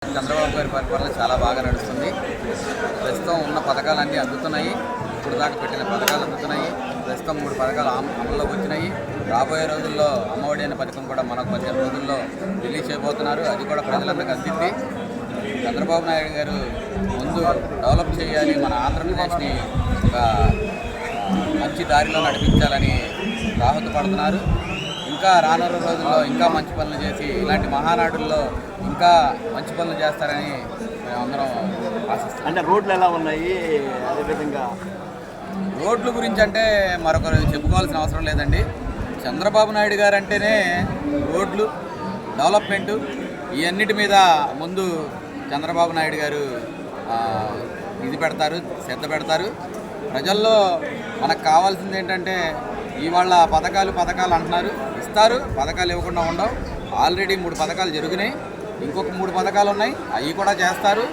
చంద్రబాబు గారి పరిపాలన చాలా బాగా నడుస్తుంది. ప్రస్తుతం ఉన్న పథకాలన్నీ అందుతున్నాయి. ఇప్పుడు దాకా పెట్టిన పథకాలు అందుతున్నాయి. ప్రస్తుతం 3 పథకాలు అమల్లోకి వచ్చినాయి. రాబోయే రోజుల్లో అమ్మఒడి అనే పథకం కూడా మనకు 15 రోజుల్లో రిలీజ్ చేయబోతున్నారు. అది కూడా ప్రజలందరికీ అందింది. చంద్రబాబు నాయుడు గారు ముందు డెవలప్ చేయాలి, మన ఆంధ్రప్రదేశ్ని ఒక మంచి దారిలో నడిపించాలని రాహుతపడుతున్నారు. ఇంకా రానున్న రోజుల్లో ఇంకా మంచి పనులు చేసి ఇలాంటి మహానాడుల్లో ఇంకా మంచి పనులు చేస్తారని మేమందరం ఆశిస్తాం. అంటే రోడ్లు ఎలా ఉన్నాయి, అదేవిధంగా రోడ్ల గురించి అంటే మరొకరు చెప్పుకోవాల్సిన అవసరం లేదండి. చంద్రబాబు నాయుడు గారు అంటేనే రోడ్లు, డెవలప్మెంటు, ఇవన్నిటి మీద ముందు చంద్రబాబు నాయుడు గారు ఇది పెడతారు, శ్రద్ధ పెడతారు. ప్రజల్లో మనకు కావాల్సింది ఏంటంటే ఇవాళ పథకాలు అంటున్నారు, ఇస్తారు, పథకాలు ఇవ్వకుండా ఉండవు. ఆల్రెడీ 3 పథకాలు జరిగినాయి, ఇంకొక 3 పథకాలు ఉన్నాయి, అవి కూడా చేస్తారు.